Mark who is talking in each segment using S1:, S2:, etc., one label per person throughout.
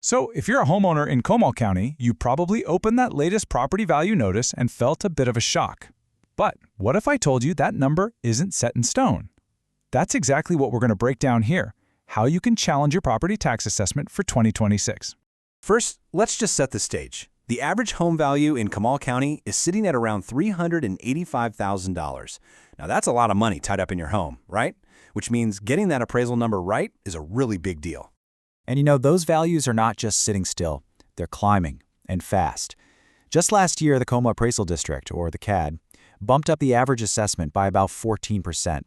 S1: So, if you're a homeowner in Comal County, you probably opened that latest property value notice and felt a bit of a shock. But what if I told you that number isn't set in stone? That's exactly what we're going to break down here, how you can challenge your property tax assessment for 2026.
S2: First, let's just set the stage. The average home value in Comal County is sitting at around $385,000. Now that's a lot of money tied up in your home, right? Which means getting that appraisal number right is a really big deal.
S3: And you know, those values are not just sitting still, they're climbing, and fast. Just last year, the Comal Appraisal District, or the CAD, bumped up the average assessment by about 14%.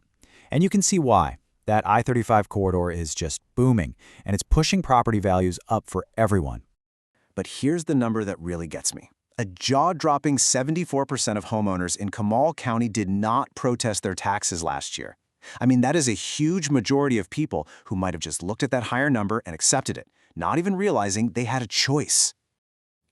S3: And you can see why. That I-35 corridor is just booming, and it's pushing property values up for everyone.
S2: But here's the number that really gets me. A jaw-dropping 74% of homeowners in Comal County did not protest their taxes last year. I mean, that is a huge majority of people who might have just looked at that higher number and accepted it, not even realizing they had a choice.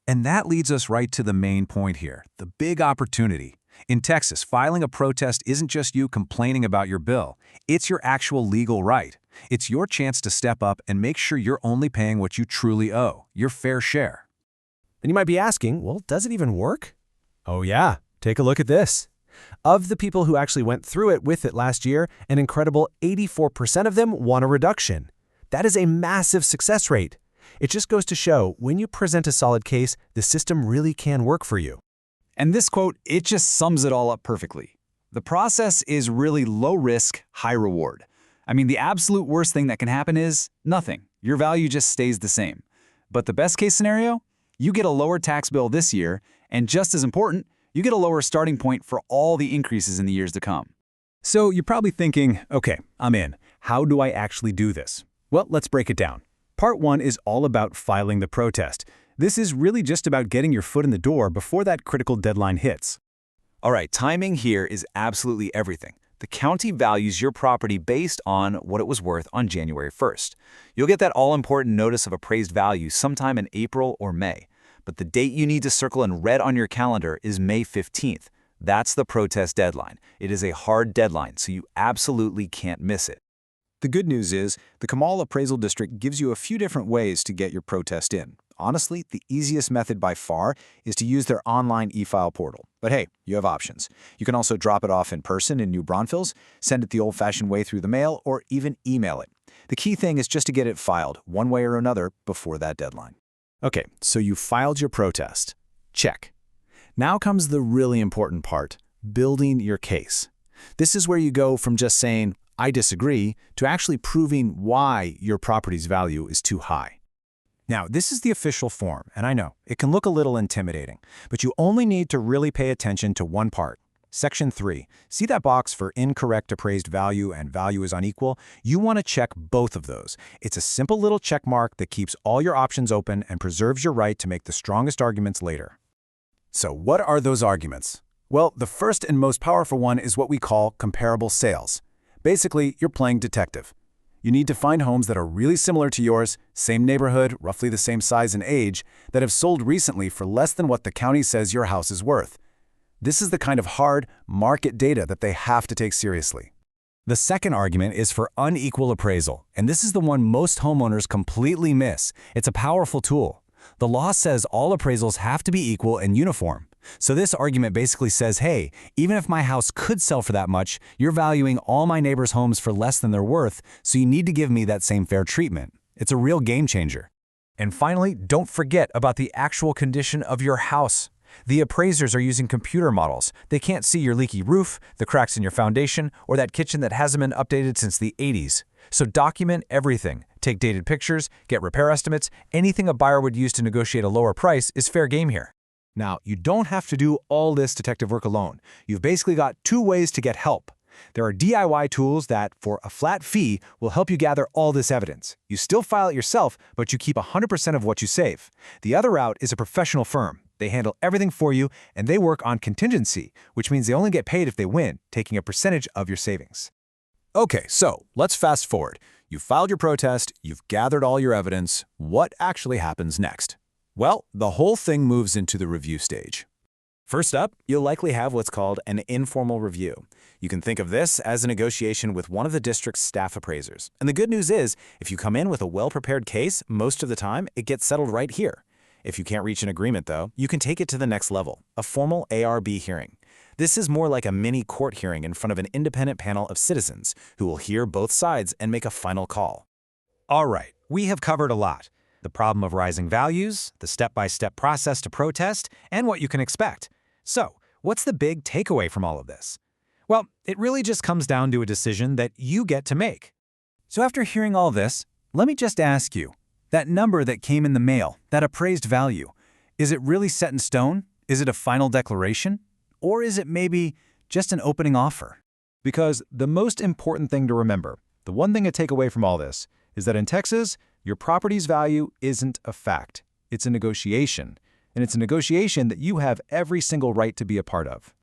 S4: And that leads us right to the main point here, the big opportunity. In Texas, filing a protest isn't just you complaining about your bill. It's your actual legal right. It's your chance to step up and make sure you're only paying what you truly owe, your fair share.
S5: And you might be asking, well, does it even work? Oh yeah, take a look at this. Of the people who actually went through it with it last year, an incredible 84% of them want a reduction. That is a massive success rate. It just goes to show, when you present a solid case, the system really can work for you.
S1: And this quote, it just sums it all up perfectly. The process is really low risk, high reward. I mean, the absolute worst thing that can happen is nothing. Your value just stays the same. But the best case scenario, you get a lower tax bill this year, and just as important, you get a lower starting point for all the increases in the years to come.
S4: So you're probably thinking, okay, I'm in. How do I actually do this? Well, let's break it down. Part 1 is all about filing the protest. This is really just about getting your foot in the door before that critical deadline hits.
S3: All right, timing here is absolutely everything. The county values your property based on what it was worth on January 1st. You'll get that all-important notice of appraised value sometime in April or May. But the date you need to circle in red on your calendar is May 15th. That's the protest deadline. It is a hard deadline, so you absolutely can't miss it.
S2: The good news is, the Comal Appraisal District gives you a few different ways to get your protest in. Honestly, the easiest method by far is to use their online e-file portal. But hey, you have options. You can also drop it off in person in New Braunfels, send it the old-fashioned way through the mail, or even email it. The key thing is just to get it filed, one way or another, before that deadline.
S5: Okay, so you filed your protest. Check. Now comes the really important part, building your case. This is where you go from just saying, I disagree, to actually proving why your property's value is too high.
S2: Now, this is the official form, and I know, it can look a little intimidating, but you only need to really pay attention to one part. Section 3. See that box for incorrect appraised value and value is unequal? You want to check both of those. It's a simple little check mark that keeps all your options open and preserves your right to make the strongest arguments later.
S4: So what are those arguments? Well, the first and most powerful one is what we call comparable sales. Basically, you're playing detective. You need to find homes that are really similar to yours, same neighborhood, roughly the same size and age, that have sold recently for less than what the county says your house is worth. This is the kind of hard market data that they have to take seriously. The second argument is for unequal appraisal, and this is the one most homeowners completely miss. It's a powerful tool. The law says all appraisals have to be equal and uniform. So this argument basically says, hey, even if my house could sell for that much, you're valuing all my neighbors' homes for less than they're worth, so you need to give me that same fair treatment. It's a real game changer. And finally, don't forget about the actual condition of your house. The appraisers are using computer models. They can't see your leaky roof, the cracks in your foundation, or that kitchen that hasn't been updated since the 80s. So document everything. Take dated pictures, get repair estimates. Anything a buyer would use to negotiate a lower price is fair game here.
S2: Now, you don't have to do all this detective work alone. You've basically got two ways to get help. There are DIY tools that, for a flat fee, will help you gather all this evidence. You still file it yourself, but you keep 100% of what you save. The other route is a professional firm. They handle everything for you, and they work on contingency, which means they only get paid if they win, taking a percentage of your savings.
S4: Okay, so let's fast forward. You've filed your protest, you've gathered all your evidence. What actually happens next? Well, the whole thing moves into the review stage.
S3: First up, you'll likely have what's called an informal review. You can think of this as a negotiation with one of the district's staff appraisers. And the good news is, if you come in with a well-prepared case, most of the time, it gets settled right here. If you can't reach an agreement, though, you can take it to the next level, a formal ARB hearing. This is more like a mini court hearing in front of an independent panel of citizens who will hear both sides and make a final call.
S2: All right, we have covered a lot. The problem of rising values, the step-by-step process to protest, and what you can expect. So, what's the big takeaway from all of this? Well, it really just comes down to a decision that you get to make.
S1: So after hearing all this, let me just ask you, that number that came in the mail, that appraised value, is it really set in stone? Is it a final declaration? Or is it maybe just an opening offer?
S2: Because the most important thing to remember, the one thing to take away from all this, is that in Texas, your property's value isn't a fact. It's a negotiation. And it's a negotiation that you have every single right to be a part of.